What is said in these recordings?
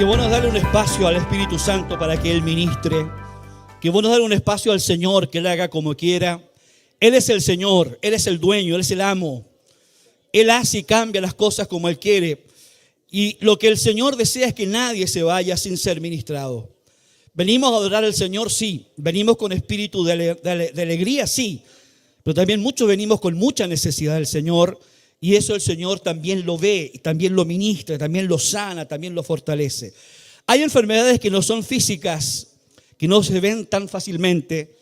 Qué bueno darle un espacio al Espíritu Santo para que Él ministre. Qué bueno darle un espacio al Señor, que Él haga como quiera. Él es el Señor, Él es el dueño, Él es el amo. Él hace y cambia las cosas como Él quiere. Y lo que el Señor desea es que nadie se vaya sin ser ministrado. Venimos a adorar al Señor, sí. Venimos con espíritu de alegría, sí. Pero también muchos venimos con mucha necesidad del Señor. Y eso el Señor también lo ve, y también lo ministra, también lo sana, también lo fortalece. Hay enfermedades que no son físicas, que no se ven tan fácilmente,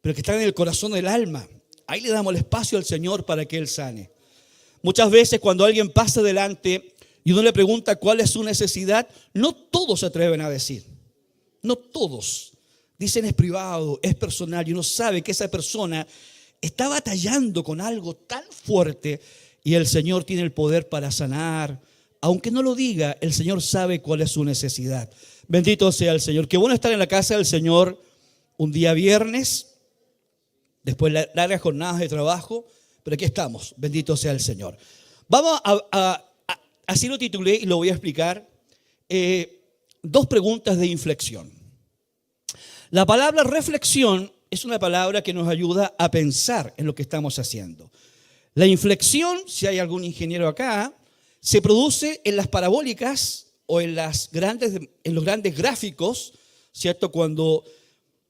pero que están en el corazón del alma. Ahí le damos el espacio al Señor para que Él sane. Muchas veces cuando alguien pasa delante y uno le pregunta cuál es su necesidad, no todos se atreven a decir. No todos. Dicen es privado, es personal, y uno sabe que esa persona está batallando con algo tan fuerte. Y el Señor tiene el poder para sanar. Aunque no lo diga, el Señor sabe cuál es su necesidad. Bendito sea el Señor. Qué bueno estar en la casa del Señor un día viernes, después de largas jornadas de trabajo. Pero aquí estamos. Bendito sea el Señor. Vamos así lo titulé y lo voy a explicar. 2 preguntas de inflexión. La palabra reflexión es una palabra que nos ayuda a pensar en lo que estamos haciendo. La inflexión, si hay algún ingeniero acá, se produce en las parabólicas o en los grandes gráficos, ¿cierto? Cuando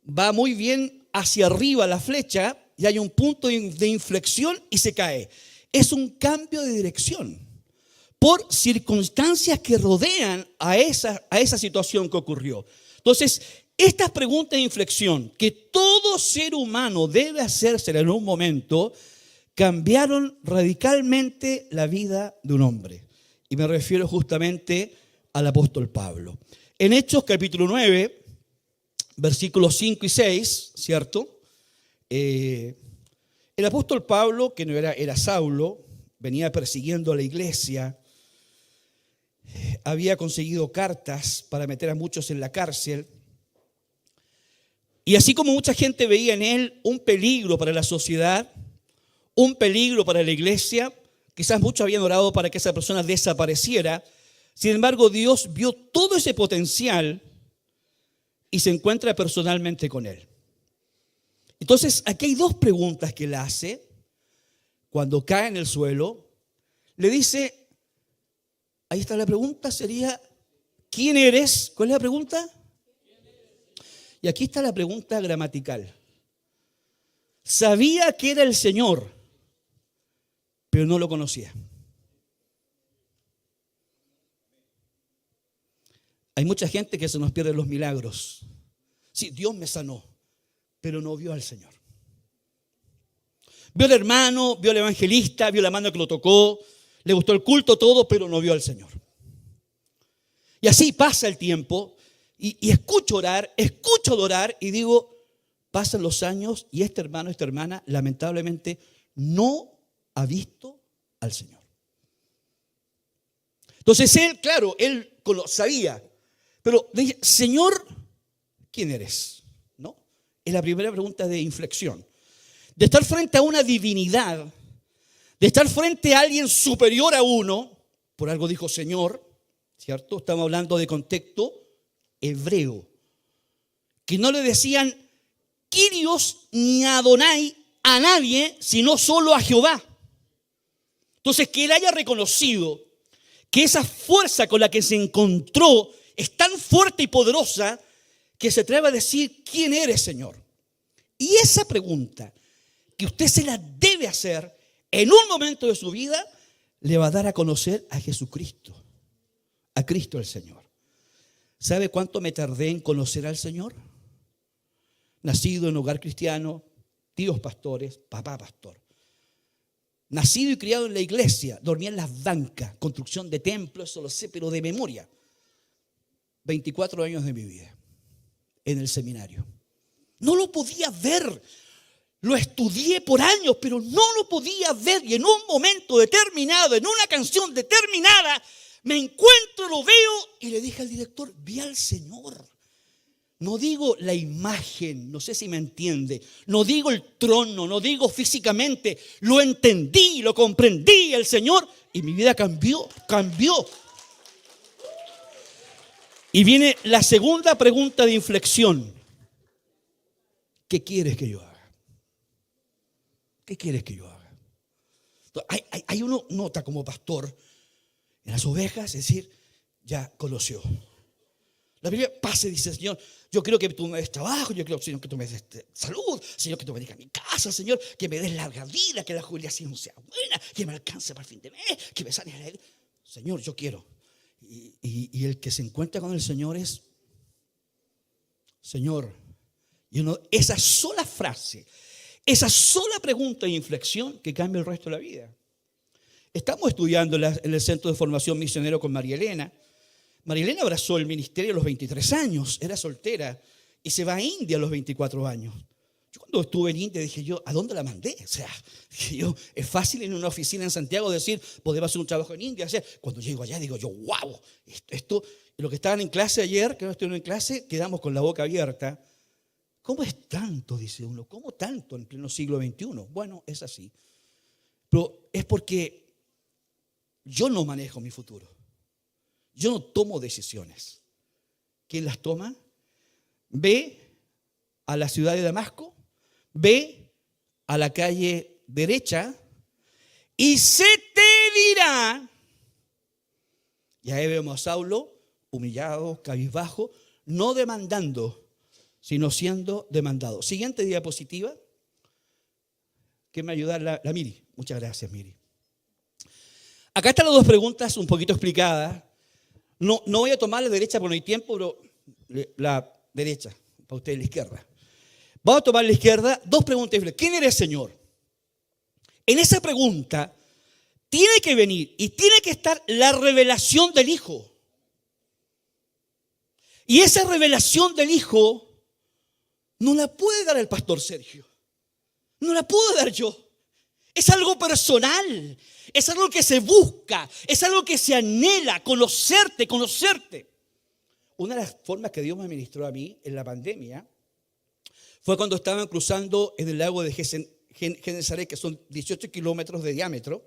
va muy bien hacia arriba la flecha y hay un punto de inflexión y se cae. Es un cambio de dirección por circunstancias que rodean a esa situación que ocurrió. Entonces, estas preguntas de inflexión que todo ser humano debe hacerse en un momento, cambiaron radicalmente la vida de un hombre. Y me refiero justamente al apóstol Pablo. En Hechos capítulo 9, versículos 5 y 6, ¿cierto? El apóstol Pablo, que no era Saulo, venía persiguiendo a la iglesia, había conseguido cartas para meter a muchos en la cárcel. Y así como mucha gente veía en él un peligro para la sociedad, un peligro para la iglesia, quizás muchos habían orado para que esa persona desapareciera. Sin embargo, Dios vio todo ese potencial y se encuentra personalmente con él. Entonces, aquí hay 2 preguntas que él hace cuando cae en el suelo. Le dice, ahí está la pregunta, sería, ¿quién eres? ¿Cuál es la pregunta? Y aquí está la pregunta gramatical. Sabía que era el Señor, pero no lo conocía. Hay mucha gente que se nos pierde los milagros. Sí, Dios me sanó, pero no vio al Señor. Vio al hermano, vio al evangelista, vio la mano que lo tocó, le gustó el culto, todo, pero no vio al Señor. Y así pasa el tiempo y escucho orar, escucho adorar y digo, pasan los años y este hermano, esta hermana, lamentablemente no ha visto al Señor. Entonces él, claro, él lo sabía, pero dije, Señor, ¿quién eres? ¿No? Es la primera pregunta de inflexión. De estar frente a una divinidad, de estar frente a alguien superior a uno, por algo dijo Señor, ¿cierto? Estamos hablando de contexto hebreo, que no le decían Kyrios ni Adonai a nadie, sino solo a Jehová. Entonces, que él haya reconocido que esa fuerza con la que se encontró es tan fuerte y poderosa que se atreve a decir, ¿quién eres, Señor? Y esa pregunta que usted se la debe hacer en un momento de su vida, le va a dar a conocer a Jesucristo, a Cristo el Señor. ¿Sabe cuánto me tardé en conocer al Señor? Nacido en hogar cristiano, tíos pastores, papá pastor. Nacido y criado en la iglesia, dormía en las bancas, construcción de templos, eso lo sé, pero de memoria. 24 años de mi vida en el seminario. No lo podía ver, lo estudié por años, pero no lo podía ver. Y en un momento determinado, en una canción determinada, me encuentro, lo veo y le dije al director, vi al Señor. No digo la imagen, no sé si me entiende. No digo el trono, no digo físicamente. Lo entendí, lo comprendí el Señor y mi vida cambió. Y viene la segunda pregunta de inflexión. ¿Qué quieres que yo haga? ¿Qué quieres que yo haga? Hay uno nota como pastor en las ovejas, es decir, ya conoció. La Biblia pasa y dice, Señor, yo quiero que tú me des trabajo, yo quiero, Señor, que tú me des salud, Señor, que tú bendigas mi casa, Señor, que me des larga vida, que la jubilación sea buena, que me alcance para el fin de mes, que me sanes a él. Señor, yo quiero. Y el que se encuentra con el Señor es, Señor, esa sola frase, esa sola pregunta de inflexión que cambia el resto de la vida. Estamos estudiando en el Centro de Formación Misionero con María Elena. María Elena abrazó el ministerio a los 23 años, era soltera y se va a India a los 24 años. Yo cuando estuve en India dije yo, ¿a dónde la mandé? O sea, dije yo, es fácil en una oficina en Santiago decir, podemos hacer un trabajo en India. O sea, cuando llego allá digo yo, wow, esto, lo que estaban en clase ayer, que no estuvieron en clase, quedamos con la boca abierta. ¿Cómo es tanto? Dice uno, ¿cómo tanto en pleno siglo XXI? Bueno, es así. Pero es porque yo no manejo mi futuro. Yo no tomo decisiones. ¿Quién las toma? Ve a la ciudad de Damasco, ve a la calle derecha y se te dirá. Y ahí vemos a Saulo humillado, cabizbajo, no demandando, sino siendo demandado. Siguiente diapositiva. ¿Quién me ayuda? La Miri. Muchas gracias, Miri. Acá están las dos preguntas un poquito explicadas. No voy a tomar la derecha porque no hay tiempo, pero la derecha, para ustedes la izquierda. Vamos a tomar la izquierda, dos preguntas. ¿Quién eres, Señor? En esa pregunta tiene que venir y tiene que estar la revelación del Hijo. Y esa revelación del Hijo no la puede dar el pastor Sergio. No la puedo dar yo. Es algo personal, es algo que se busca, es algo que se anhela, conocerte. Una de las formas que Dios me ministró a mí en la pandemia fue cuando estaban cruzando en el lago de Genesaret, que son 18 kilómetros de diámetro.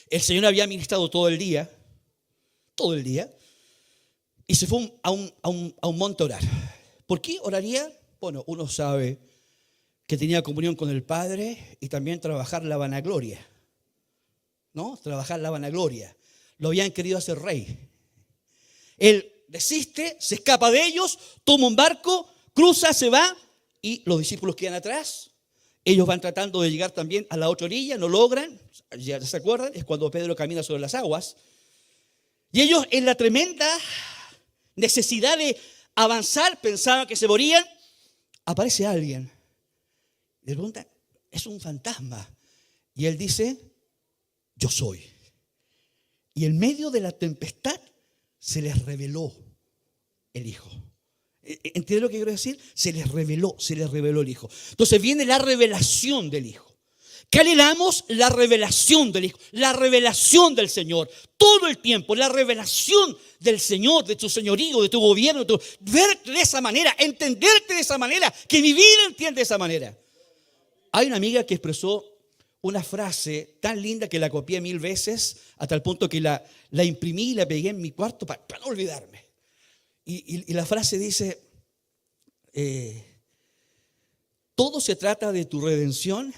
El Señor había ministrado todo el día, y se fue a un monte a orar. ¿Por qué oraría? Bueno, uno sabe que tenía comunión con el Padre y también trabajar la vanagloria. ¿No? Trabajar la vanagloria. Lo habían querido hacer rey. Él desiste, se escapa de ellos, toma un barco, cruza, se va y los discípulos quedan atrás. Ellos van tratando de llegar también a la otra orilla, no logran. ¿Ya se acuerdan? Es cuando Pedro camina sobre las aguas. Y ellos en la tremenda necesidad de avanzar, pensaban que se morían. Aparece alguien. Le pregunta, es un fantasma. Y él dice, yo soy. Y en medio de la tempestad se les reveló el Hijo. ¿Entiendes lo que quiero decir? Se les reveló el Hijo. Entonces viene la revelación del Hijo. ¿Qué anhelamos? La revelación del Hijo, la revelación del Señor. Todo el tiempo, la revelación del Señor, de tu señorío, de tu gobierno, verte de esa manera, entenderte de esa manera, que mi vida entiende de esa manera. Hay una amiga que expresó una frase tan linda que la copié 1000 veces, hasta el punto que la imprimí y la pegué en mi cuarto para no olvidarme. Y la frase dice, todo se trata de tu redención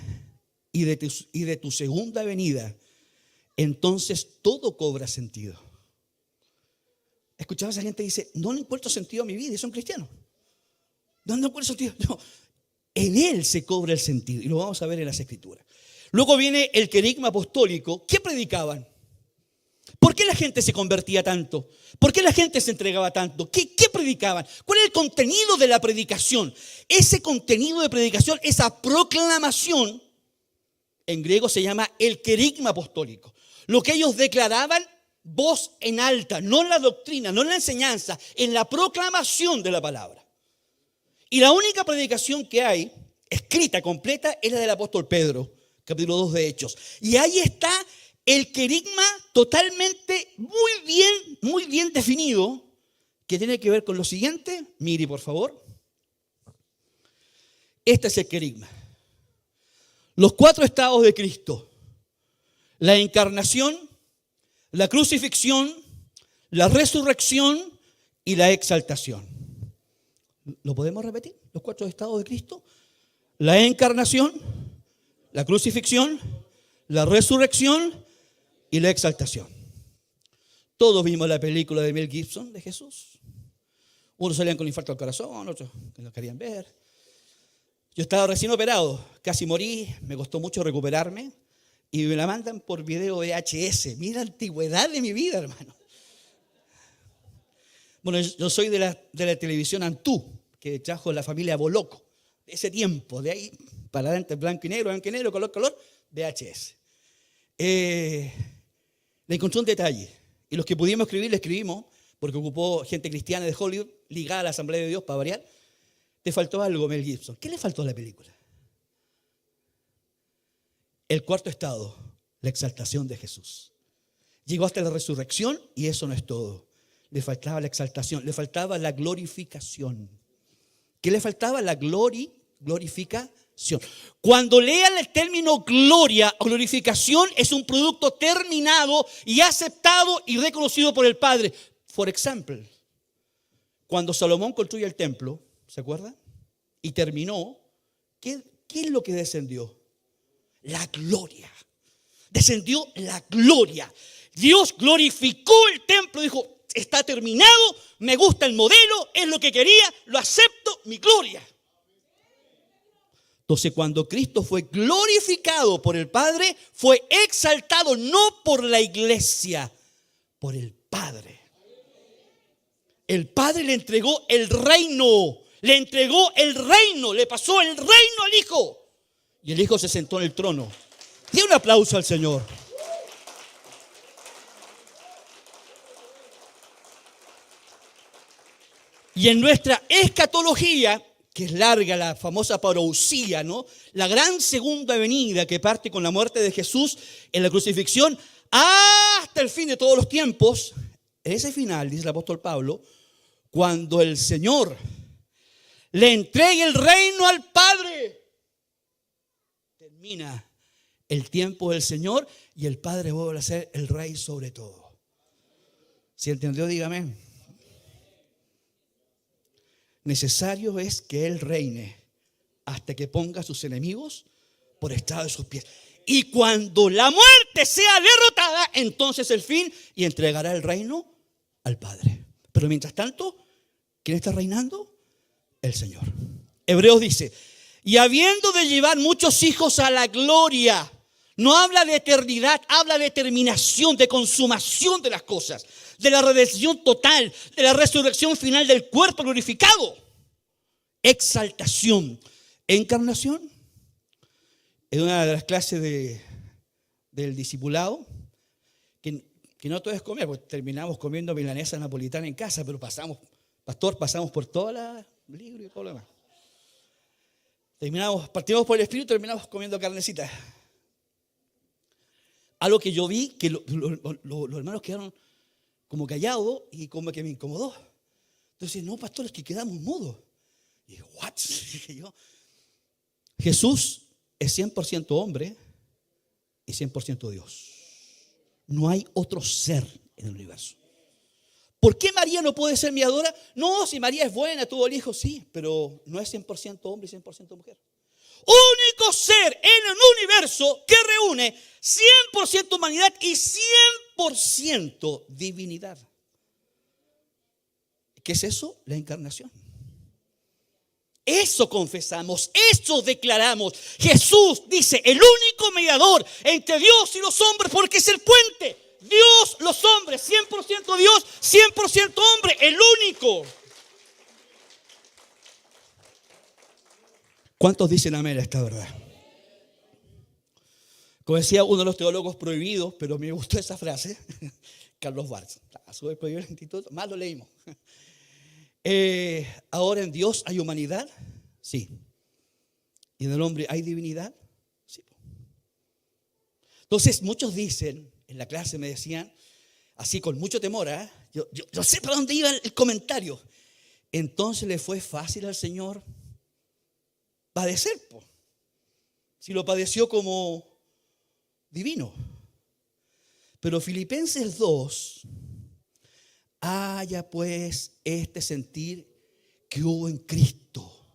y de tu segunda venida. Entonces todo cobra sentido. Escuchaba a esa gente que dice, no le encuentro sentido a mi vida, y son cristianos. No encuentro sentido. No. En Él se cobra el sentido. Y lo vamos a ver en las Escrituras. Luego viene el querigma apostólico. ¿Qué predicaban? ¿Por qué la gente se convertía tanto? ¿Por qué la gente se entregaba tanto? ¿Qué predicaban? ¿Cuál es el contenido de la predicación? Ese contenido de predicación, esa proclamación, en griego se llama el querigma apostólico. Lo que ellos declaraban, voz en alta, no en la doctrina, no en la enseñanza, en la proclamación de la palabra. Y la única predicación que hay, escrita, completa, es la del apóstol Pedro, capítulo 2 de Hechos. Y ahí está el querigma totalmente, muy bien definido, que tiene que ver con lo siguiente. Mire, por favor. Este es el querigma. Los 4 estados de Cristo: la encarnación, la crucifixión, la resurrección y la exaltación. ¿Lo podemos repetir? Los 4 estados de Cristo: la encarnación, la crucifixión, la resurrección y la exaltación. Todos vimos la película de Mel Gibson de Jesús. Unos salían con infarto al corazón, otros que no querían ver. Yo estaba recién operado, casi morí, me costó mucho recuperarme y me la mandan por video VHS. Mira la antigüedad de mi vida, hermano. Bueno, yo soy de la televisión Antú, que trajo la familia Boloco. De ese tiempo, de ahí para adelante, blanco y negro, color, VHS. Le encontré un detalle. Y los que pudimos escribir, le escribimos, porque ocupó gente cristiana de Hollywood, ligada a la Asamblea de Dios, para variar. Te faltó algo, Mel Gibson. ¿Qué le faltó a la película? El 4 estado, la exaltación de Jesús. Llegó hasta la resurrección y eso no es todo. Le faltaba la exaltación, le faltaba la glorificación. ¿Qué le faltaba? La glorificación. Cuando lean el término gloria o glorificación, es un producto terminado y aceptado y reconocido por el Padre. Por ejemplo, cuando Salomón construye el templo, ¿se acuerdan? Y terminó, ¿qué es lo que descendió? La gloria. Descendió la gloria. Dios glorificó el templo, dijo: está terminado, me gusta el modelo, es lo que quería, lo acepto, mi gloria. Entonces, cuando Cristo fue glorificado por el Padre, fue exaltado no por la iglesia, por el Padre. El Padre le entregó el reino, le pasó el reino al Hijo. Y el Hijo se sentó en el trono. Dé un aplauso al Señor. Y en nuestra escatología, que es larga, la famosa parousia, ¿no? La gran segunda venida que parte con la muerte de Jesús en la crucifixión hasta el fin de todos los tiempos. Ese final, dice el apóstol Pablo, cuando el Señor le entregue el reino al Padre, termina el tiempo del Señor y el Padre vuelve a ser el Rey sobre todo. ¿Sí entendió? Dígame. Necesario es que Él reine hasta que ponga a sus enemigos por estrado de sus pies. Y cuando la muerte sea derrotada, entonces el fin, y entregará el reino al Padre. Pero mientras tanto, ¿quién está reinando? El Señor. Hebreos dice: y habiendo de llevar muchos hijos a la gloria. No habla de eternidad, habla de terminación, de consumación de las cosas, de la redención total, de la resurrección final del cuerpo glorificado. Exaltación. Encarnación. En una de las clases del discipulado, que no todo es comer, porque terminamos comiendo milanesa napolitana en casa, pero pasamos por toda la libro y todo lo demás. Partimos por el Espíritu, terminamos comiendo carnecita. Algo que yo vi, que los hermanos quedaron como callados y como que me incomodó. Entonces, no, pastor, es que quedamos mudos. Y dije, ¿what? Dije yo. Jesús es 100% hombre y 100% Dios. No hay otro ser en el universo. ¿Por qué María no puede ser mediadora? No, si María es buena, tuvo el hijo, sí, pero no es 100% hombre y 100% mujer. Único ser en el universo que reúne 100% humanidad y 100% divinidad. ¿Qué es eso? La encarnación. Eso confesamos, eso declaramos. Jesús dice, el único mediador entre Dios y los hombres, porque es el puente. Dios, los hombres, 100% Dios, 100% hombre, el único. ¿Cuántos dicen amén a esta verdad? Como decía uno de los teólogos prohibidos, pero me gustó esa frase, Carlos Bartz. Sube prohibido el instituto, más lo leímos. Ahora en Dios hay humanidad, sí. Y en el hombre hay divinidad, sí. Entonces muchos dicen, en la clase me decían, así con mucho temor, yo sé para dónde iba el comentario. Entonces le fue fácil al Señor padecer, si lo padeció como divino. Pero Filipenses 2 haya pues este sentir que hubo en Cristo,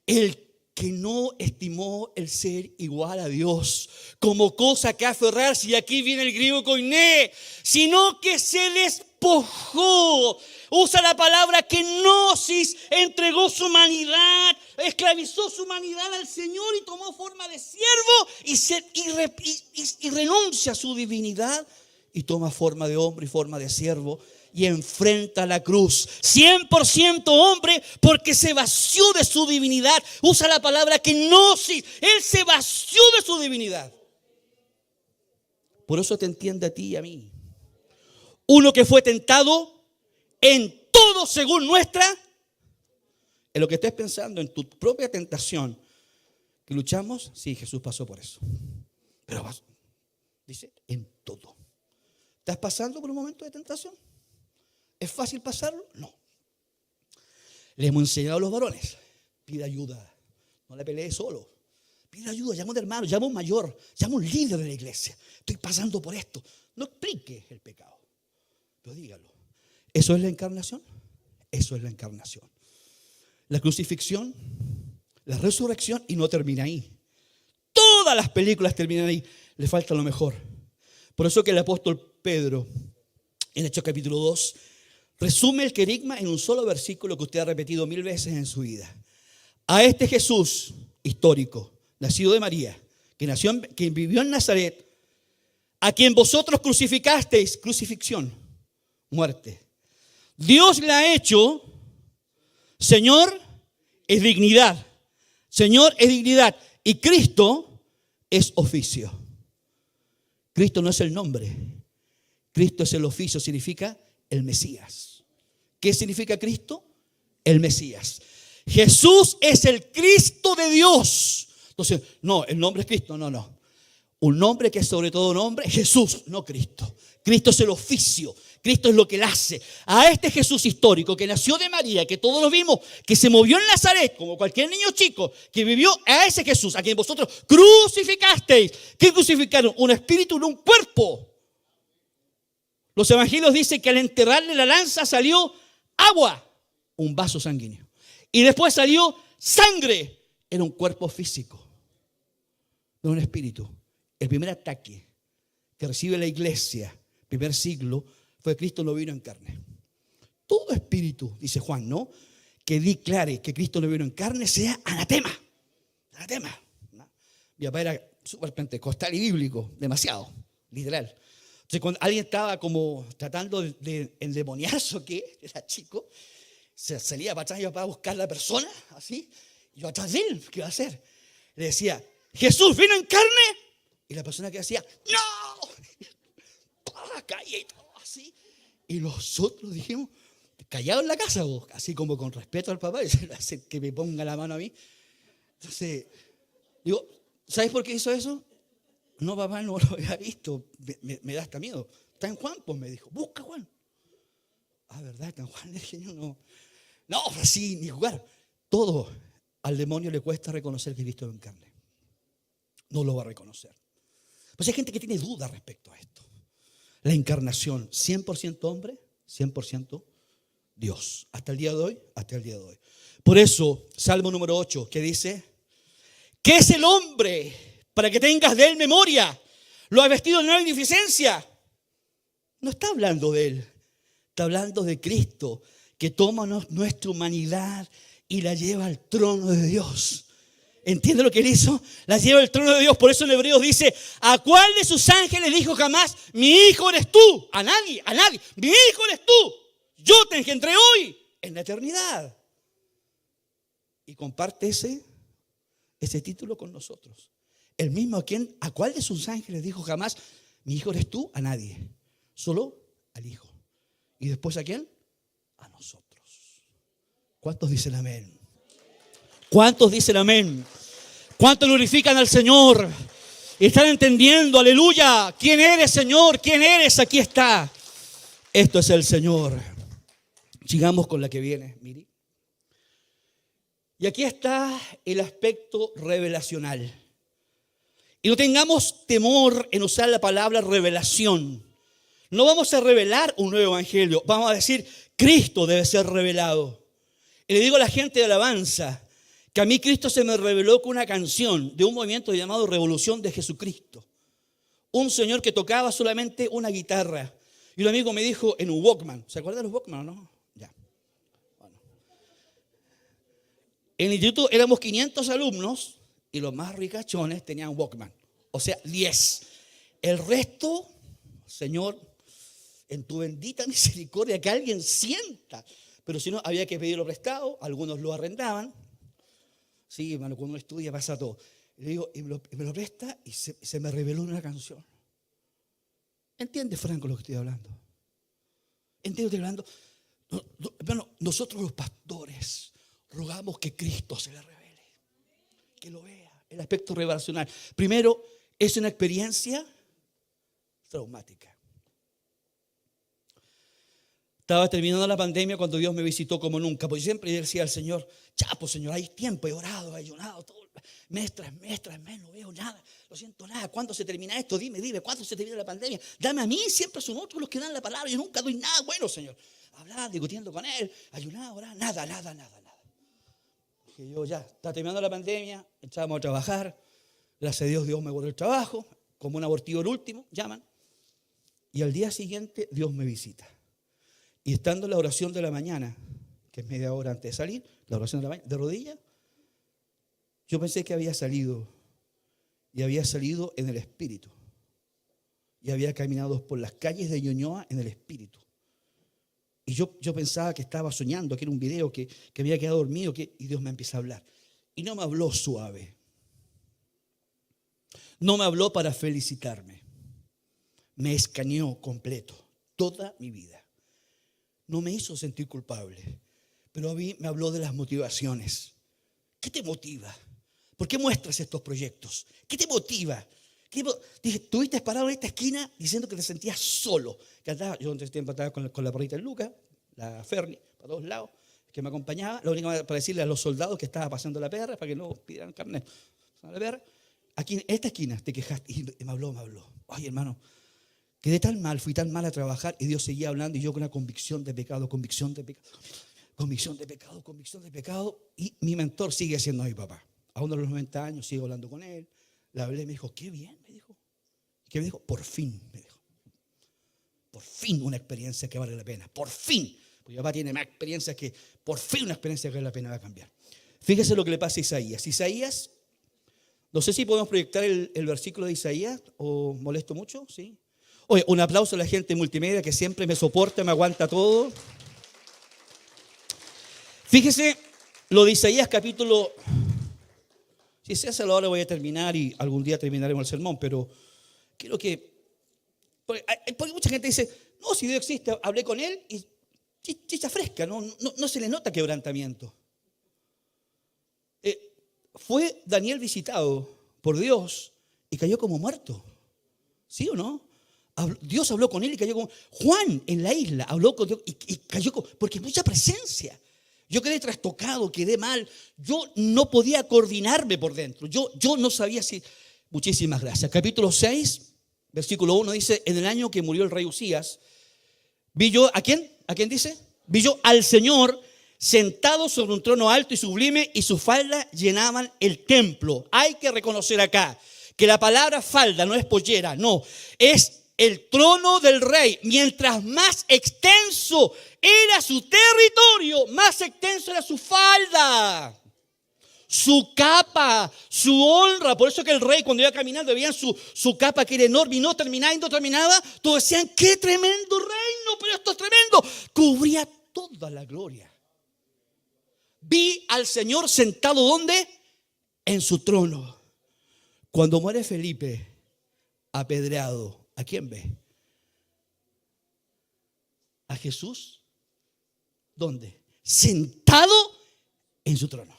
el que no estimó el ser igual a Dios como cosa que aferrarse, y aquí viene el griego koiné, sino que se despojó. Usa la palabra kenosis, entregó su humanidad, esclavizó su humanidad al Señor y tomó forma de siervo y renuncia a su divinidad y toma forma de hombre y forma de siervo. Y enfrenta la cruz, 100% hombre, porque se vació de su divinidad. Usa la palabra kenosis, él se vació de su divinidad. Por eso te entiende a ti y a mí. Uno que fue tentado en todo según nuestra, en lo que estés pensando, en tu propia tentación, que luchamos, sí, Jesús pasó por eso. Pero dice, en todo. ¿Estás pasando por un momento de tentación? ¿Es fácil pasarlo? No. Le hemos enseñado a los varones, pida ayuda, no le pelee solo. Pida ayuda, llama a un hermano, llama a un mayor, llama a un líder de la iglesia. Estoy pasando por esto. No explique el pecado, pero dígalo. ¿Eso es la encarnación? Eso es la encarnación. La crucifixión, la resurrección, y no termina ahí. Todas las películas terminan ahí. Le falta lo mejor. Por eso que el apóstol Pedro, en Hechos capítulo 2, resume el querigma en un solo versículo que usted ha repetido 1000 veces en su vida. A este Jesús histórico, nacido de María, que vivió en Nazaret, a quien vosotros crucificasteis, crucifixión, muerte. Dios le ha hecho, Señor es dignidad, Señor es dignidad, y Cristo es oficio. Cristo no es el nombre, Cristo es el oficio, significa el Mesías. ¿Qué significa Cristo? El Mesías. Jesús es el Cristo de Dios. Entonces, no, el nombre es Cristo, no. Un nombre que es sobre todo nombre, Jesús, no Cristo. Cristo es el oficio, Cristo es lo que él hace. A este Jesús histórico que nació de María, que todos lo vimos, que se movió en Nazaret, como cualquier niño chico, que vivió, a ese Jesús, a quien vosotros crucificasteis. ¿Qué crucificaron? Un espíritu, no un cuerpo. Los evangelios dicen que al enterrarle la lanza salió agua, un vaso sanguíneo. Y después salió sangre, era un cuerpo físico, no un espíritu. El primer ataque que recibe la iglesia, primer siglo, fue Cristo no vino en carne. Todo espíritu, dice Juan, ¿no?, que declare que Cristo no vino en carne sea anatema. Anatema. Mi papá era súper pentecostal y bíblico, demasiado, literal. Entonces, cuando alguien estaba como tratando de endemoniarse, o qué, era chico, se salía para atrás y para buscar a la persona, así, y yo atrás de él, ¿qué iba a hacer? Le decía, ¿Jesús vino en carne? Y la persona que decía, ¡no! Caía y todo así. Y nosotros dijimos, callado en la casa, vos, así como con respeto al papá, y que me ponga la mano a mí. Entonces, digo, ¿sabes por qué hizo eso? No, papá, no lo había visto, me da hasta miedo. ¿Está en Juan? Pues me dijo, busca Juan. Ah, ¿verdad? ¿Está en Juan? Le dije yo, no, así, ni jugar. Todo al demonio le cuesta reconocer que Cristo es en carne. No lo va a reconocer. Pues hay gente que tiene dudas respecto a esto. La encarnación, 100% hombre, 100% Dios. Hasta el día de hoy, Por eso, Salmo número 8, que dice, ¿qué es el hombre para que tengas de él memoria? ¿Lo has vestido de magnificencia? No está hablando de él, está hablando de Cristo, que toma nuestra humanidad y la lleva al trono de Dios. ¿Entiende lo que él hizo? La lleva al trono de Dios. Por eso en Hebreos dice, ¿a cuál de sus ángeles dijo jamás, mi hijo eres tú? A nadie. Mi hijo eres tú. Yo te engendré hoy en la eternidad. Y comparte ese título con nosotros. El mismo a cuál de sus ángeles dijo jamás, mi hijo eres tú? A nadie. Solo al Hijo. ¿Y después a quién? A nosotros. ¿Cuántos dicen amén? ¿Cuántos dicen amén? ¿Cuántos glorifican al Señor? Y están entendiendo, aleluya, ¿quién eres, Señor? ¿Quién eres? Aquí está. Esto es el Señor. Sigamos con la que viene, mire. Y aquí está el aspecto revelacional. Y no tengamos temor en usar la palabra revelación. No vamos a revelar un nuevo evangelio. Vamos a decir, Cristo debe ser revelado. Y le digo a la gente de alabanza que a mí Cristo se me reveló con una canción de un movimiento llamado Revolución de Jesucristo. Un señor que tocaba solamente una guitarra. Y un amigo me dijo en un Walkman. ¿Se acuerdan de los Walkman o no? Ya. Bueno. En el instituto éramos 500 alumnos y los más ricachones tenían Walkman. O sea, 10. El resto, Señor, en tu bendita misericordia, que alguien sienta. Pero si no, había que pedirlo prestado. Algunos lo arrendaban. Sí, hermano, cuando uno estudia pasa todo. Y le digo, y me lo presta y se me reveló una canción. ¿Entiende, Franco, lo que estoy hablando? ¿Entiende lo que estoy hablando? Hermano, nosotros los pastores rogamos que Cristo se le revele. Que lo vea. El aspecto revelacional. Primero, es una experiencia traumática. Estaba terminando la pandemia cuando Dios me visitó como nunca. Pues siempre decía al Señor, ya, pues Señor, hay tiempo, he orado, he ayunado, todo. Mes tras mes, no veo nada, no siento nada. ¿Cuándo se termina esto? Dime, ¿cuándo se termina la pandemia? Dame a mí, siempre son otros los que dan la palabra. Yo nunca doy nada bueno, Señor. Hablaba, discutiendo con Él, ayunaba, oraba, nada. Dije yo, ya, está terminando la pandemia, echábamos a trabajar. Gracias a Dios me guardó el trabajo, como un abortivo el último, llaman. Y al día siguiente Dios me visita. Y estando en la oración de la mañana, que es media hora antes de salir, la oración de la mañana, de rodillas, yo pensé que había salido, y había salido en el Espíritu. Y había caminado por las calles de Ñuñoa en el Espíritu. Y yo pensaba que estaba soñando, que era un video, que había quedado dormido, y Dios me empieza a hablar. Y no me habló suave. No me habló para felicitarme. Me escaneó completo, toda mi vida. No me hizo sentir culpable, pero a mí me habló de las motivaciones. ¿Qué te motiva? ¿Por qué muestras estos proyectos? ¿Qué te motiva? Dije, estuviste parado en esta esquina diciendo que te sentías solo. Que andaba, yo en ese tiempo estaba con la perrita de Lucas, la Fernie, para todos lados, que me acompañaba. Lo único para decirle a los soldados que estaba pasando la perra, para que no pidieran carnet. La perra. Aquí en esta esquina te quejaste y me habló. Ay, hermano, quedé tan mal, fui tan mal a trabajar y Dios seguía hablando y yo con una convicción de pecado. Y mi mentor sigue siendo mi papá. A uno de los 90 años sigo hablando con él. Le hablé, me dijo, qué bien, me dijo. ¿Qué me dijo? Por fin, me dijo. Por fin una experiencia que vale la pena. Por fin. Porque mi papá tiene más experiencias que, por fin una experiencia que vale la pena va a cambiar. Fíjese lo que le pasa a Isaías. Isaías, no sé si podemos proyectar el versículo de Isaías o molesto mucho, ¿sí? Oye, un aplauso a la gente multimedia que siempre me soporta, me aguanta todo. Fíjese lo de Isaías capítulo. Si se hace a la hora voy a terminar y algún día terminaremos el sermón, pero quiero que. Porque mucha gente dice, no, si Dios existe, hablé con Él y chicha fresca, no se le nota quebrantamiento. Fue Daniel visitado por Dios y cayó como muerto. ¿Sí o no? Dios habló con él y cayó como Juan en la isla, habló con Dios y cayó porque mucha presencia. Yo quedé trastocado, quedé mal. Yo no podía coordinarme por dentro. Yo no sabía si. Muchísimas gracias. Capítulo 6, versículo 1 dice: en el año que murió el rey Usías, vi yo, ¿a quién? ¿A quién dice? Vi yo al Señor sentado sobre un trono alto y sublime, y sus faldas llenaban el templo. Hay que reconocer acá que la palabra falda no es pollera, no, es el trono del rey. Mientras más extenso era su territorio, más extenso era su falda, su capa, su honra. Por eso que el rey, cuando iba caminando, veían su capa que era enorme y no terminaba. Todos decían, qué tremendo reino, pero esto es tremendo. Cubría toda la gloria. Vi al Señor sentado, ¿dónde? En su trono. Cuando muere Felipe, apedreado, ¿a quién ve? ¿A Jesús? ¿Dónde? Sentado en su trono.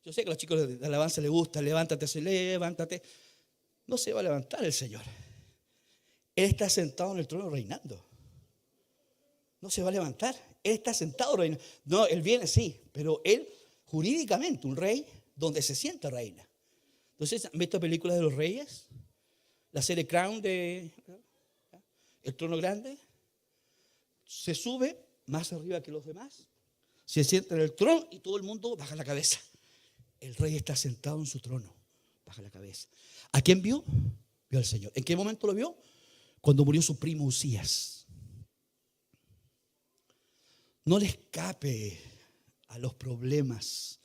Yo sé que a los chicos de alabanza les gusta, levántate. No se va a levantar el Señor. Él está sentado en el trono reinando. No se va a levantar. Él está sentado reinando. No, él viene, sí, pero él jurídicamente un rey donde se sienta reina. Entonces, ¿han visto películas de los reyes? La serie Crown el trono grande, se sube más arriba que los demás, se sienta en el trono y todo el mundo baja la cabeza. El rey está sentado en su trono, baja la cabeza. ¿A quién vio? Vio al Señor. ¿En qué momento lo vio? Cuando murió su primo Usías. No le escape a los problemas,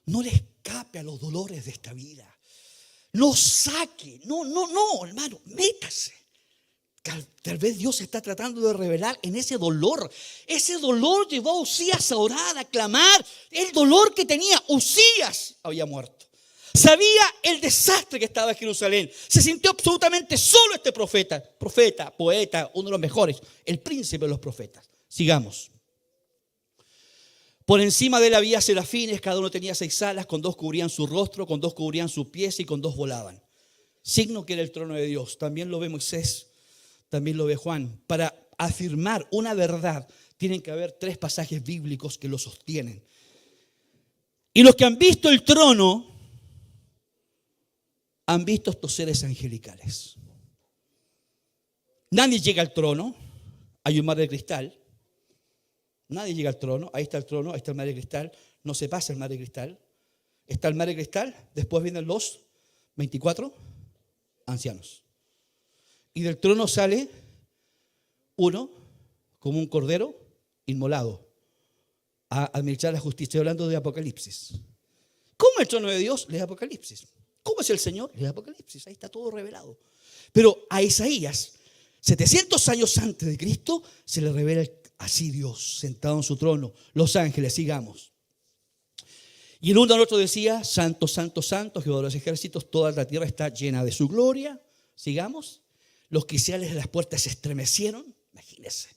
no le escape a los dolores de esta vida. No saque, no, hermano, métase. Tal vez Dios está tratando de revelar en ese dolor. Ese dolor llevó a Usías a orar, a clamar. El dolor que tenía Usías había muerto. Sabía el desastre que estaba en Jerusalén. Se sintió absolutamente solo este profeta, poeta, uno de los mejores, el príncipe de los profetas. Sigamos. Por encima de él había serafines, cada uno tenía 6 alas, con 2 cubrían su rostro, con 2 cubrían sus pies y con 2 volaban. Signo que era el trono de Dios. También lo ve Moisés, también lo ve Juan. Para afirmar una verdad tienen que haber 3 pasajes bíblicos que lo sostienen. Y los que han visto el trono han visto estos seres angelicales. Nadie llega al trono, hay un mar de cristal. Nadie llega al trono, ahí está el trono, ahí está el mar de cristal, no se pasa el mar de cristal. Está el mar de cristal, después vienen los 24 ancianos. Y del trono sale uno como un cordero inmolado a administrar la justicia. Estoy hablando de Apocalipsis. ¿Cómo es el trono de Dios? Lee Apocalipsis. ¿Cómo es el Señor? Lee Apocalipsis, ahí está todo revelado. Pero a Isaías, 700 años antes de Cristo, se le revela así Dios, sentado en su trono, los ángeles, sigamos. Y el uno al otro decía, santo, santo, santo, Jehová de los ejércitos, toda la tierra está llena de su gloria. Sigamos. Los quiciales de las puertas se estremecieron, imagínense,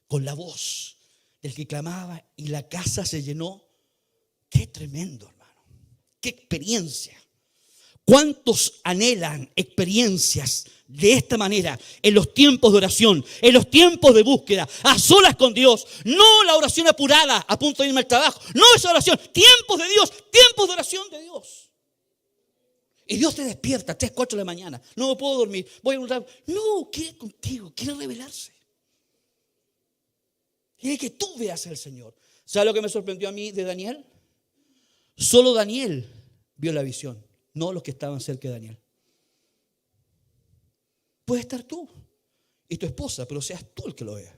con la voz del que clamaba y la casa se llenó. Qué tremendo, hermano, qué experiencia. ¿Cuántos anhelan experiencias de esta manera en los tiempos de oración, en los tiempos de búsqueda, a solas con Dios? No la oración apurada, a punto de irme al trabajo. No esa oración, tiempos de Dios, tiempos de oración de Dios. Y Dios te despierta a 3, 4 de la mañana. No puedo dormir, voy a un rato. No, quiere contigo, quiere revelarse. Quiere que tú veas al Señor. ¿Sabes lo que me sorprendió a mí de Daniel? Solo Daniel vio la visión, no los que estaban cerca de Daniel. Puede estar tú y tu esposa, pero seas tú el que lo vea.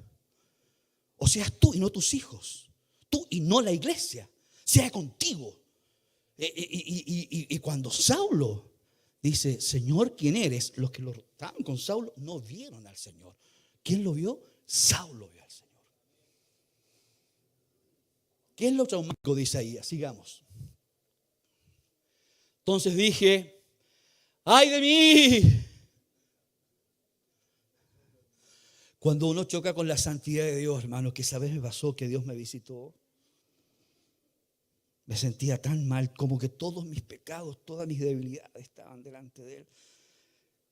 O seas tú y no tus hijos. Tú y no la iglesia. Sea contigo. Y cuando Saulo dice, Señor, ¿quién eres? Los que lo estaban con Saulo no vieron al Señor. ¿Quién lo vio? Saulo vio al Señor. ¿Qué es lo traumático de Isaías? Sigamos. Entonces dije, ¡ay de mí! Cuando uno choca con la santidad de Dios, hermano, que esa vez me pasó que Dios me visitó, me sentía tan mal, como que todos mis pecados, todas mis debilidades estaban delante de Él.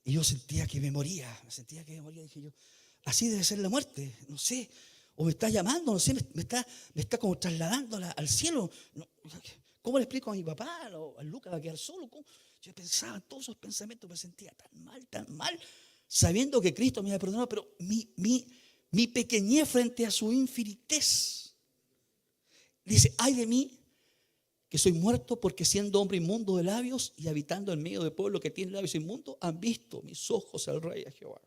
Y yo sentía que me moría, dije yo, así debe ser la muerte, no sé, o me está llamando, no sé, me está como trasladando al cielo. ¿Cómo le explico a mi papá o a Lucas va a quedar solo? Yo pensaba en todos esos pensamientos, me sentía tan mal, sabiendo que Cristo me había perdonado, pero mi pequeñez frente a su infinitez. Dice, ay de mí, que soy muerto, porque siendo hombre inmundo de labios y habitando en medio de pueblo que tiene labios inmundos, han visto mis ojos al Rey, a Jehová.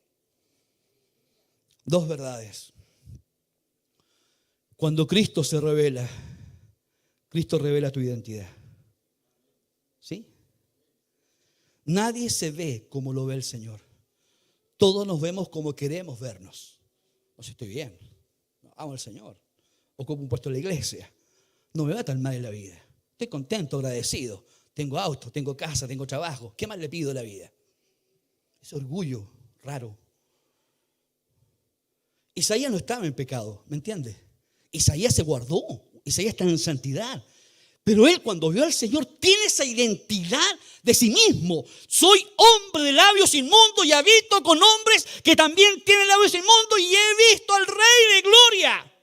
2 verdades. Cuando Cristo se revela, Cristo revela tu identidad. ¿Sí? Nadie se ve como lo ve el Señor. Todos nos vemos como queremos vernos. No sé si estoy bien, amo al Señor, o como un puesto en la iglesia. No me va tan mal en la vida. Estoy contento, agradecido. Tengo auto, tengo casa, tengo trabajo. ¿Qué más le pido a la vida? Ese orgullo raro. Isaías no estaba en pecado, ¿me entiendes? Isaías se guardó. Isaías está en santidad. Pero él, cuando vio al Señor, tiene esa identidad de sí mismo. Soy hombre de labios inmundos y habito con hombres que también tienen labios inmundos, y he visto al Rey de gloria.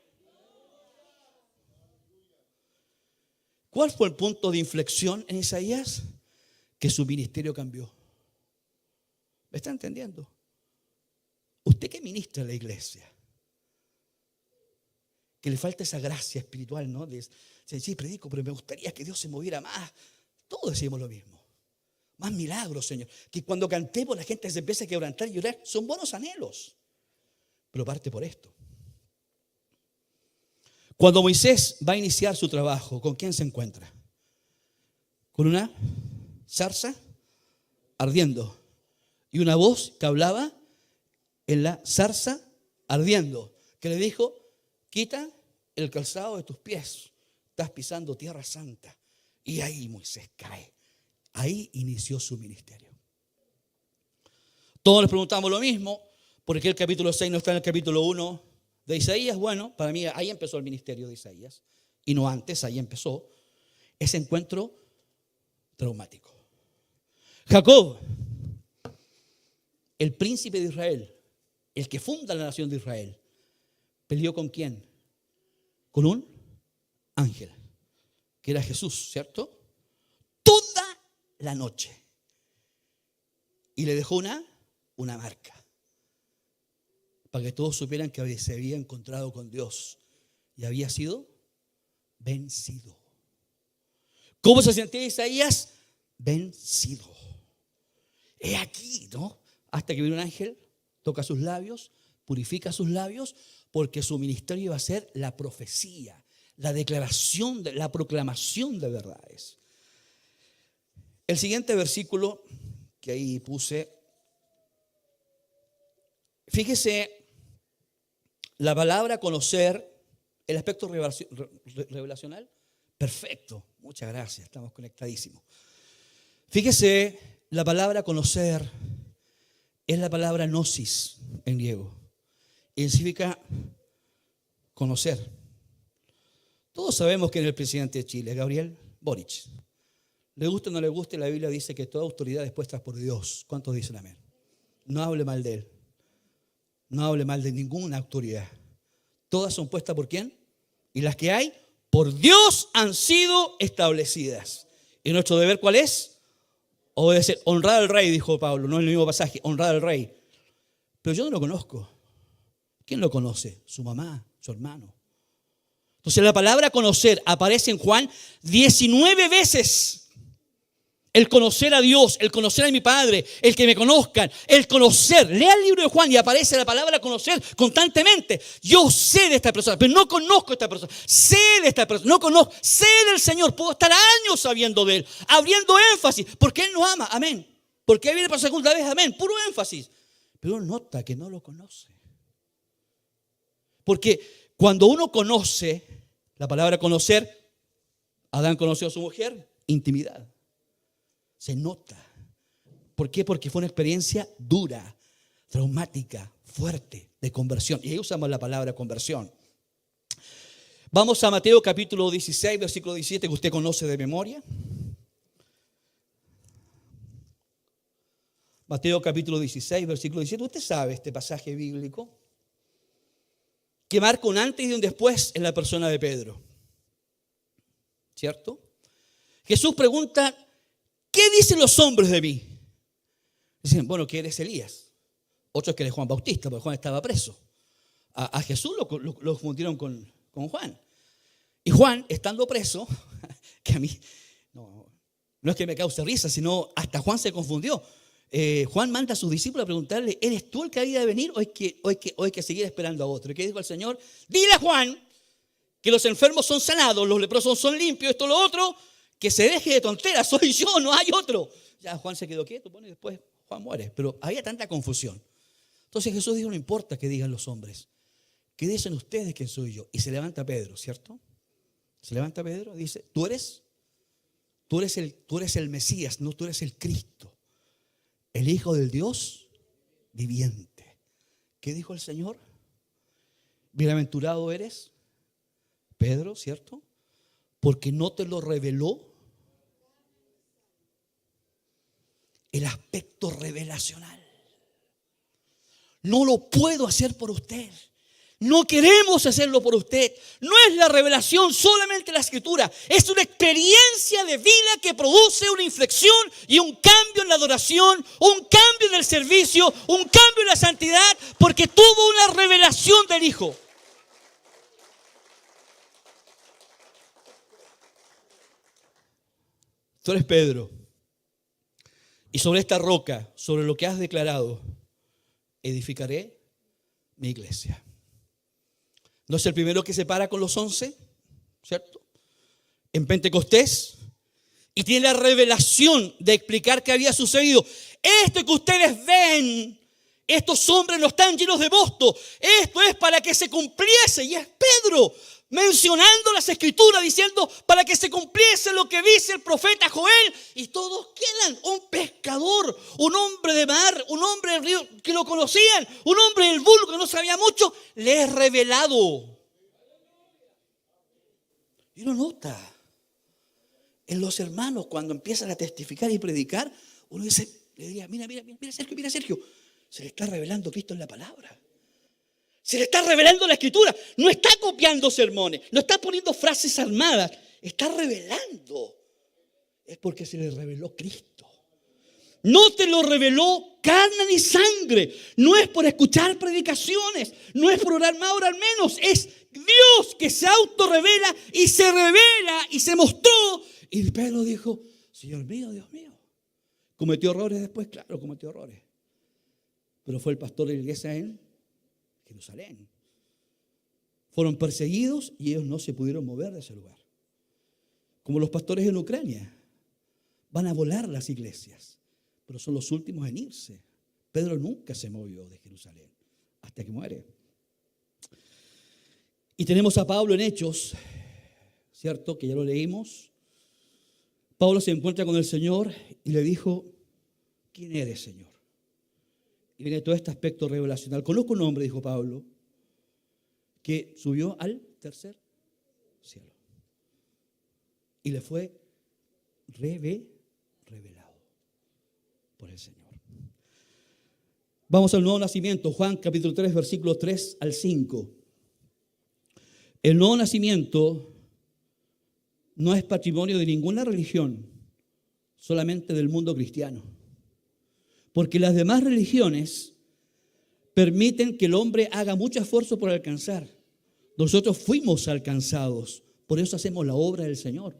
¿Cuál fue el punto de inflexión en Isaías? Que su ministerio cambió. ¿Me está entendiendo? ¿Usted qué ministra en la iglesia? Que le falta esa gracia espiritual, ¿no? Sí, predico, pero me gustaría que Dios se moviera más. Todos decimos lo mismo. Más milagros, Señor. Que cuando cantemos la gente se empieza a quebrantar y llorar. Son buenos anhelos. Pero parte por esto. Cuando Moisés va a iniciar su trabajo, ¿con quién se encuentra? Con una zarza ardiendo y una voz que hablaba en la zarza ardiendo, que le dijo: quita el calzado de tus pies, estás pisando tierra santa. Y ahí Moisés cae. Ahí inició su ministerio. Todos les preguntamos lo mismo: ¿por qué el capítulo 6 no está en el capítulo 1 de Isaías? Bueno, para mí ahí empezó el ministerio de Isaías, y no antes. Ahí empezó ese encuentro traumático. Jacob, el príncipe de Israel, el que funda la nación de Israel, peleó ¿con quién? Con un ángel, que era Jesús, ¿cierto? Toda la noche. Y le dejó una marca, para que todos supieran que se había encontrado con Dios y había sido vencido. ¿Cómo se sentía Isaías? Vencido. He aquí, ¿no? Hasta que viene un ángel, toca sus labios, purifica sus labios, porque su ministerio iba a ser la profecía, la declaración, la proclamación de verdades. El siguiente versículo que ahí puse, fíjese, la palabra conocer, el aspecto revelacional, perfecto, muchas gracias, estamos conectadísimos. Fíjese, la palabra conocer es la palabra gnosis en griego, y significa conocer. Todos sabemos quién es el presidente de Chile, Gabriel Boric. Le guste o no le guste, la Biblia dice que toda autoridad es puesta por Dios. ¿Cuántos dicen amén? No hable mal de él. No hable mal de ninguna autoridad. Todas son puestas ¿por quién? Y las que hay, por Dios han sido establecidas. ¿Y nuestro deber cuál es? Obedecer. Honrar al rey, dijo Pablo, no en el mismo pasaje. Honrar al rey. Pero yo no lo conozco. ¿Quién lo conoce? Su mamá, su hermano. Entonces la palabra conocer aparece en Juan 19 veces. El conocer a Dios, el conocer a mi Padre, el que me conozcan, el conocer. Lea el libro de Juan y aparece la palabra conocer constantemente. Yo sé de esta persona, pero no conozco a esta persona. Sé de esta persona, no conozco. Sé del Señor, puedo estar años sabiendo de Él, abriendo énfasis, porque Él nos ama, amén. Porque Él viene por segunda vez, amén, puro énfasis. Pero uno nota que no lo conoce. Porque cuando uno conoce, la palabra conocer, Adán conoció a su mujer, intimidad. Se nota. ¿Por qué? Porque fue una experiencia dura, traumática, fuerte, de conversión. Y ahí usamos la palabra conversión. Vamos a Mateo capítulo 16, versículo 17, que usted conoce de memoria. Mateo capítulo 16, versículo 17. Usted sabe este pasaje bíblico que marca un antes y un después en la persona de Pedro. ¿Cierto? Jesús pregunta: ¿qué dicen los hombres de mí? Dicen, bueno, que eres Elías. Otros que eres Juan Bautista, porque Juan estaba preso. A Jesús lo confundieron con Juan. Y Juan, estando preso, que a mí no es que me cause risa, sino hasta Juan se confundió. Juan manda a sus discípulos a preguntarle: ¿eres tú el que había de venir o hay que seguir esperando a otro? ¿Y qué dijo el Señor? Dile a Juan que los enfermos son sanados, los leprosos son limpios, esto, lo otro, que se deje de tonteras, soy yo, no hay otro. Ya Juan se quedó quieto, bueno, y después Juan muere. Pero había tanta confusión. Entonces Jesús dijo: no importa que digan los hombres, ¿qué dicen ustedes quién soy yo? Y se levanta Pedro, ¿cierto? Se levanta Pedro y dice: tú eres el Mesías, no, tú eres el Cristo, el Hijo del Dios viviente. ¿Qué dijo el Señor? Bienaventurado eres, Pedro, ¿cierto? Porque no te lo reveló. El aspecto revelacional. No lo puedo hacer por usted. No queremos hacerlo por usted. No es la revelación solamente la Escritura. Es una experiencia de vida que produce una inflexión y un cambio en la adoración, un cambio en el servicio, un cambio en la santidad, porque tuvo una revelación del Hijo. Tú eres Pedro. Y sobre esta roca, sobre lo que has declarado, edificaré mi iglesia. No es el primero que se para con los 11, ¿cierto? En Pentecostés. Y tiene la revelación de explicar qué había sucedido. Esto que ustedes ven, estos hombres no están llenos de mosto. Esto es para que se cumpliese. Y es Pedro mencionando las Escrituras, diciendo para que se cumpliese lo que dice el profeta Joel. Y todos quedan. Un pescador, un hombre de mar, un hombre del río que lo conocían, un hombre del vulgo que no sabía mucho, le es revelado. Y uno nota en los hermanos cuando empiezan a testificar y predicar, uno dice, le diría, mira Sergio, se le está revelando Cristo en la palabra. Se le está revelando la Escritura. No está copiando sermones, no está poniendo frases armadas, está revelando. Es porque se le reveló Cristo. No te lo reveló carne ni sangre. No es por escuchar predicaciones, no es por orar más, orar menos. Es Dios que se autorrevela y se revela y se mostró. Y Pedro dijo, Señor mío, Dios mío. ¿Cometió errores después? Claro, cometió errores. Pero fue el pastor de la iglesia en Jerusalén. Fueron perseguidos y ellos no se pudieron mover de ese lugar. Como los pastores en Ucrania. Van a volar las iglesias, pero son los últimos en irse. Pedro nunca se movió de Jerusalén hasta que muere. Y tenemos a Pablo en Hechos, ¿cierto? Que ya lo leímos. Pablo se encuentra con el Señor y le dijo, ¿quién eres, Señor? Y viene todo este aspecto revelacional. Conozco un hombre, dijo Pablo, que subió al tercer cielo. Y le fue revelado por el Señor. Vamos al nuevo nacimiento. Juan capítulo 3, versículos 3 al 5. El nuevo nacimiento no es patrimonio de ninguna religión, solamente del mundo cristiano. Porque las demás religiones permiten que el hombre haga mucho esfuerzo por alcanzar. Nosotros fuimos alcanzados, por eso hacemos la obra del Señor.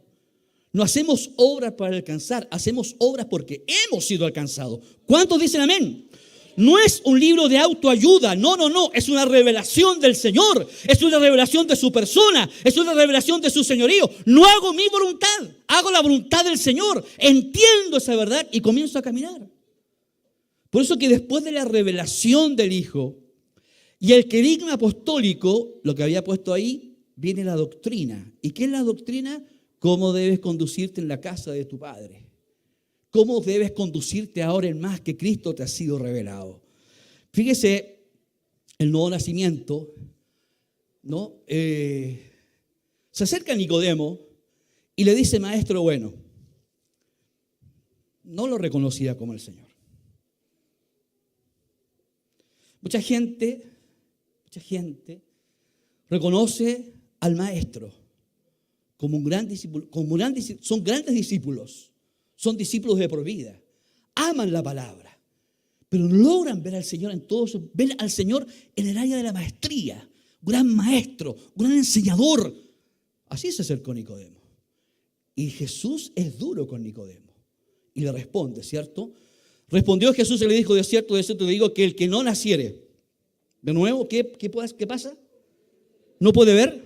No hacemos obras para alcanzar, hacemos obras porque hemos sido alcanzados. ¿Cuántos dicen amén? No es un libro de autoayuda, no, es una revelación del Señor, es una revelación de su persona, es una revelación de su señorío. No hago mi voluntad, hago la voluntad del Señor, entiendo esa verdad y comienzo a caminar. Por eso que después de la revelación del Hijo y el querigma apostólico, lo que había puesto ahí, viene la doctrina. ¿Y qué es la doctrina? ¿Cómo debes conducirte en la casa de tu Padre? ¿Cómo debes conducirte ahora en más que Cristo te ha sido revelado? Fíjese, el nuevo nacimiento, ¿no? Se acerca a Nicodemo y le dice, maestro bueno. No lo reconocía como el Señor. Mucha gente reconoce al maestro como un gran discípulo, son grandes discípulos. Son discípulos de por vida. Aman la palabra. Pero no logran ver al Señor en todo eso. Ven al Señor en el área de la maestría. Gran maestro, gran enseñador. Así se acercó Nicodemo. Y Jesús es duro con Nicodemo. Y le responde, ¿cierto? Respondió Jesús y le dijo, de cierto te digo que el que no naciere de nuevo, ¿qué pasa? ¿No puede ver?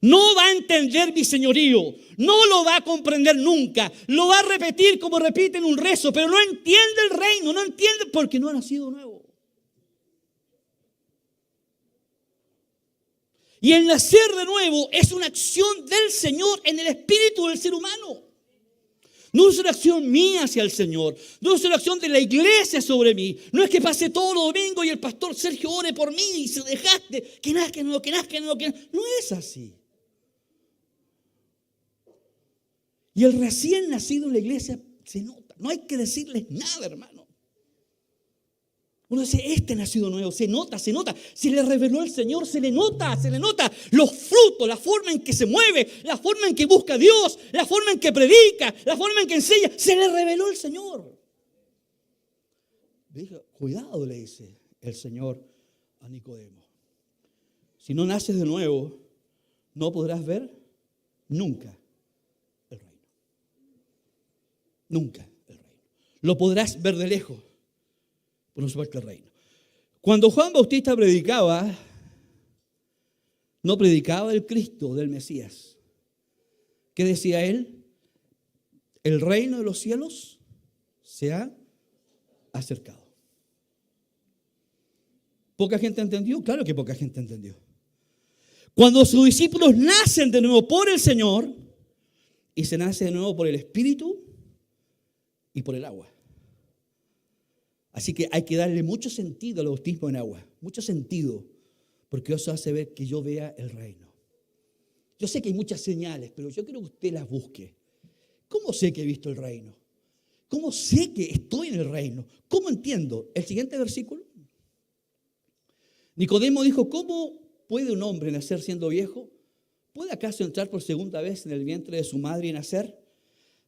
No va a entender mi señorío, no lo va a comprender nunca, lo va a repetir como repiten un rezo, pero no entiende el reino, no entiende porque no ha nacido nuevo. Y el nacer de nuevo es una acción del Señor en el espíritu del ser humano. No es una acción mía hacia el Señor, no es una acción de la iglesia sobre mí. No es que pase todos los domingos y el pastor Sergio ore por mí y se dejaste, que nazca. No es así. Y el recién nacido en la iglesia se nota. No hay que decirles nada, hermano. Uno dice, este nacido nuevo, se nota, se le reveló el Señor, se le nota los frutos, la forma en que se mueve, la forma en que busca a Dios, la forma en que predica, la forma en que enseña, se le reveló el Señor. Dijo, cuidado, le dice el Señor a Nicodemo. Si no naces de nuevo, no podrás ver nunca el reino. Nunca el reino. Lo podrás ver de lejos, pero no supuesto el reino. Cuando Juan Bautista predicaba, no predicaba del Cristo, del Mesías. ¿Qué decía él? El reino de los cielos se ha acercado. ¿Poca gente entendió? Claro que poca gente entendió. Cuando sus discípulos nacen de nuevo por el Señor, y se nace de nuevo por el Espíritu y por el agua. Así que hay que darle mucho sentido al bautismo en agua, mucho sentido, porque eso hace ver que yo vea el reino. Yo sé que hay muchas señales, pero yo quiero que usted las busque. ¿Cómo sé que he visto el reino? ¿Cómo sé que estoy en el reino? ¿Cómo entiendo? El siguiente versículo. Nicodemo dijo, ¿cómo puede un hombre nacer siendo viejo? ¿Puede acaso entrar por segunda vez en el vientre de su madre y nacer?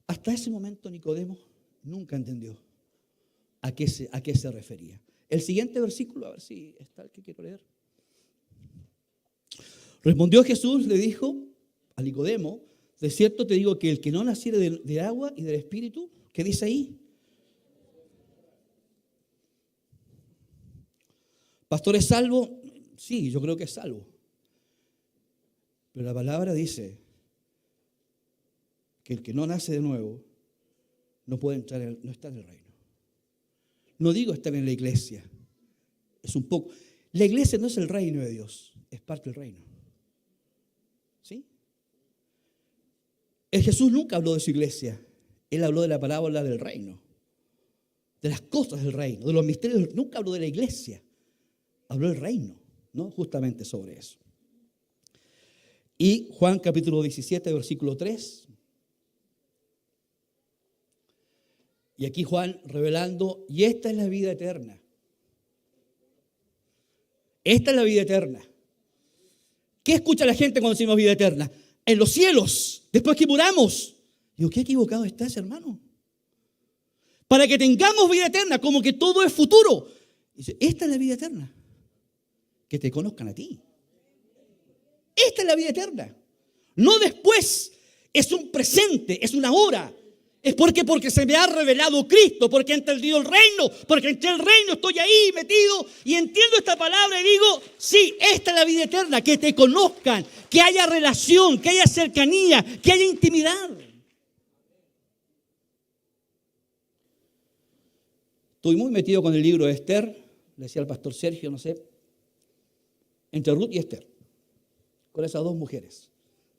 Hasta ese momento Nicodemo nunca entendió a qué se refería. El siguiente versículo, a ver si está el que quiero leer. Respondió Jesús, le dijo a Nicodemo, de cierto te digo que el que no naciere de agua y del Espíritu, ¿qué dice ahí? ¿Pastor es salvo? Sí, yo creo que es salvo. Pero la palabra dice que el que no nace de nuevo no puede entrar, no está en el reino. No digo estar en la iglesia. Es un poco. La iglesia no es el reino de Dios, es parte del reino. ¿Sí? Jesús nunca habló de su iglesia. Él habló de la parábola del reino, de las cosas del reino, de los misterios. Nunca habló de la iglesia. Habló del reino, ¿no? Justamente sobre eso. Y Juan capítulo 17, versículo 3. Y aquí Juan revelando, y esta es la vida eterna. Esta es la vida eterna. ¿Qué escucha la gente cuando decimos vida eterna? En los cielos, después que muramos. Digo, qué equivocado estás, hermano. Para que tengamos vida eterna, como que todo es futuro. Dice, esta es la vida eterna. Que te conozcan a ti. Esta es la vida eterna. No después, es un presente, es una hora. Es porque se me ha revelado Cristo, porque he entendido el reino, porque entre el reino estoy ahí metido y entiendo esta palabra y digo, sí, esta es la vida eterna, que te conozcan, que haya relación, que haya cercanía, que haya intimidad. Estoy muy metido con el libro de Esther, le decía al pastor Sergio, no sé, entre Ruth y Esther, con esas dos mujeres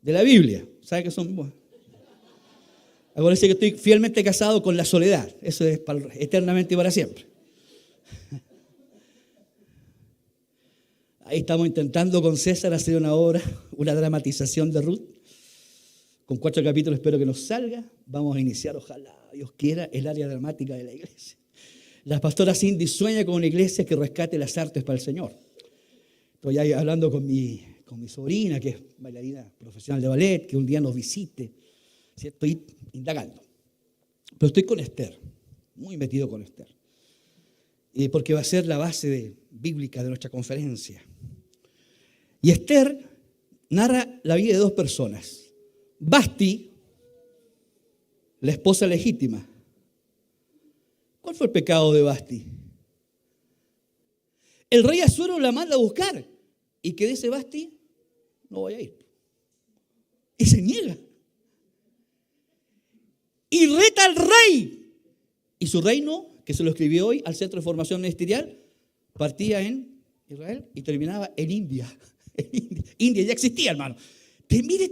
de la Biblia. ¿Sabe qué son? Bueno, acuérdense que estoy fielmente casado con la soledad. Eso es eternamente y para siempre. Ahí estamos intentando con César hacer una obra, una dramatización de Ruth. Con 4 capítulos espero que nos salga. Vamos a iniciar, ojalá Dios quiera, el área dramática de la iglesia. La pastora Cindy sueña con una iglesia que rescate las artes para el Señor. Estoy ahí hablando con mi sobrina, que es bailarina profesional de ballet, que un día nos visite. ¿Sí? Estoy indagando. Pero estoy con Esther, muy metido con Esther. Porque va a ser la base bíblica de nuestra conferencia. Y Esther narra la vida de 2 personas. Vasti, la esposa legítima. ¿Cuál fue el pecado de Vasti? El rey Asuero la manda a buscar. ¿Y qué dice Vasti? No voy a ir. Y se niega. Y reta al rey. Y su reino, que se lo escribió hoy al Centro de Formación Ministerial, partía en Israel y terminaba en India. India ya existía, hermano. Que mire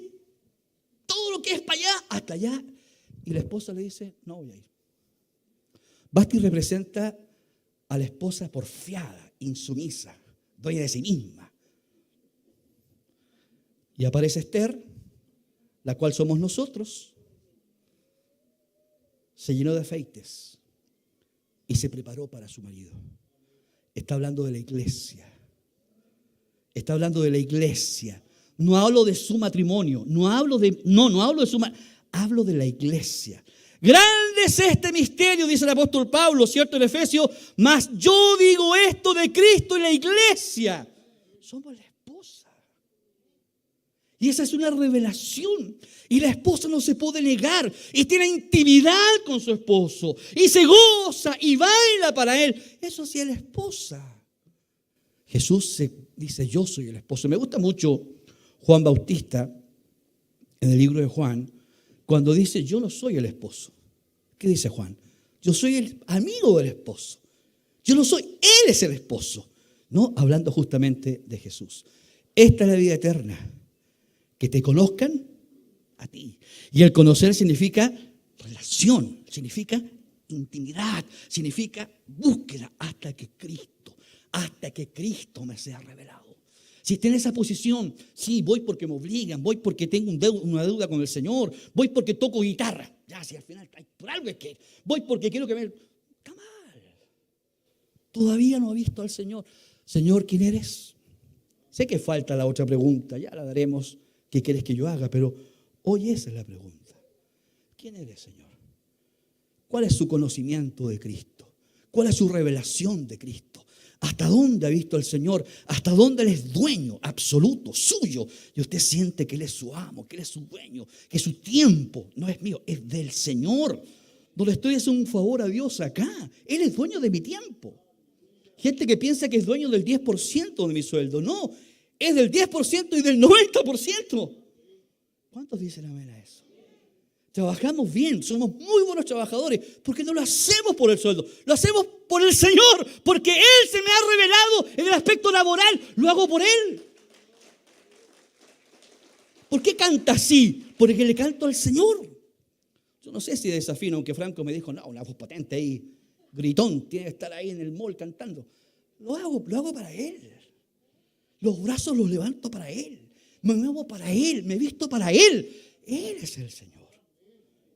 todo lo que es para allá, hasta allá. Y la esposa le dice, no voy a ir. Vasti representa a la esposa porfiada, insumisa, dueña de sí misma. Y aparece Esther, la cual somos nosotros. Se llenó de afeites y se preparó para su marido. Está hablando de la iglesia. Está hablando de la iglesia. No hablo de su matrimonio. No hablo de su matrimonio. Hablo de la iglesia. Grande es este misterio, dice el apóstol Pablo, ¿cierto? En Efesios. Mas yo digo esto de Cristo y la iglesia. Somos la esposa. Y esa es una revelación. Y la esposa no se puede negar. Y tiene intimidad con su esposo. Y se goza y baila para él. Eso sí es la esposa. Jesús se dice, yo soy el esposo. Me gusta mucho Juan Bautista, en el libro de Juan, cuando dice, yo no soy el esposo. ¿Qué dice Juan? Yo soy el amigo del esposo. Yo no soy, él es el esposo. No, hablando justamente de Jesús. Esta es la vida eterna. Que te conozcan a ti. Y el conocer significa relación, significa intimidad, significa búsqueda hasta que Cristo me sea revelado. Si está en esa posición, sí, voy porque me obligan, voy porque tengo una deuda con el Señor, voy porque toco guitarra. Ya, si al final por algo es que voy porque quiero que me... Está mal. Todavía no ha visto al Señor. Señor, ¿quién eres? Sé que falta la otra pregunta, ya la daremos. ¿Qué quieres que yo haga? Pero hoy esa es la pregunta. ¿Quién eres, Señor? ¿Cuál es su conocimiento de Cristo? ¿Cuál es su revelación de Cristo? ¿Hasta dónde ha visto al Señor? ¿Hasta dónde Él es dueño absoluto, suyo? Y usted siente que Él es su amo, que Él es su dueño, que su tiempo no es mío, es del Señor. No le estoy haciendo un favor a Dios acá. Él es dueño de mi tiempo. Gente que piensa que es dueño del 10% de mi sueldo. No, es del 10% y del 90%. ¿Cuántos dicen amén a eso? Trabajamos bien, somos muy buenos trabajadores, porque no lo hacemos por el sueldo, lo hacemos por el Señor, porque Él se me ha revelado en el aspecto laboral, lo hago por Él. ¿Por qué canta así? Porque le canto al Señor. Yo no sé si desafino, aunque Franco me dijo, no, una voz potente ahí, gritón, tiene que estar ahí en el mall cantando. Lo hago para Él. Los brazos los levanto para Él. Me muevo para Él, me visto para Él. Él es el Señor.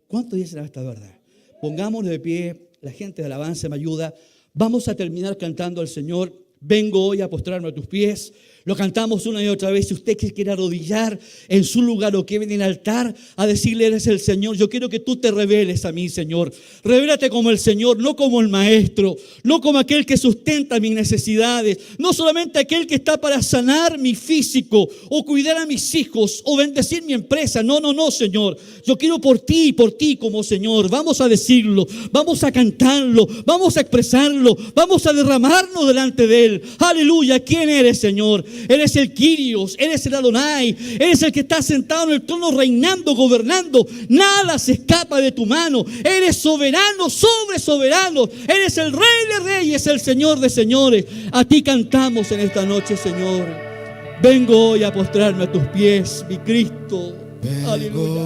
¿Cuántos dicen esta verdad? Pongámonos de pie, la gente de alabanza me ayuda. Vamos a terminar cantando al Señor. Vengo hoy a postrarme a tus pies. Lo cantamos una y otra vez. Si usted quiere arrodillar en su lugar o que viene al altar a decirle, eres el Señor, yo quiero que tú te reveles a mí, Señor. Revélate como el Señor, no como el maestro, no como aquel que sustenta mis necesidades, no solamente aquel que está para sanar mi físico o cuidar a mis hijos o bendecir mi empresa. No, Señor. Yo quiero por ti como Señor. Vamos a decirlo, vamos a cantarlo, vamos a expresarlo, vamos a derramarnos delante de Él. Aleluya. ¿Quién eres, Señor? Eres el Kyrios, eres el Adonai, eres el que está sentado en el trono reinando, gobernando. Nada se escapa de tu mano. Eres soberano sobre soberanos. Eres el Rey de reyes, el Señor de señores. A ti cantamos en esta noche, Señor. Vengo hoy a postrarme a tus pies, mi Cristo. Aleluya.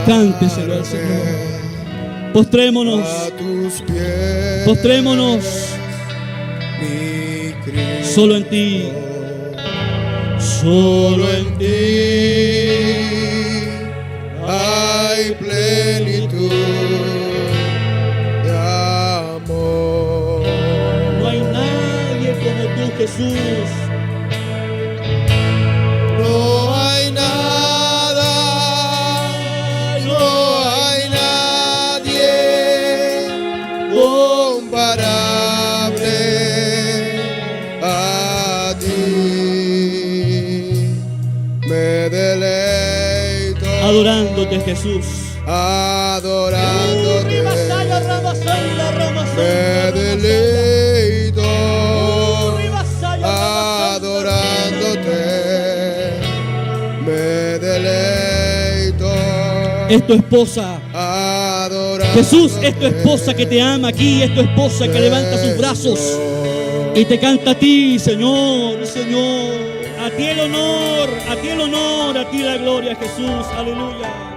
Cánteselo al Señor. Postrémonos. Postrémonos. Solo en ti, solo en ti hay plenitud de amor. No hay nadie como tú, Jesús. No hay nada, no hay nadie comparable. Adorándote, Jesús. Adorándote. Me deleito. Adorándote. Me deleito. Es tu esposa. Jesús, es tu esposa que te ama aquí. Es tu esposa que levanta sus brazos y te canta a ti, Señor, Señor. A ti el honor, a ti el honor, a ti la gloria, Jesús. Aleluya.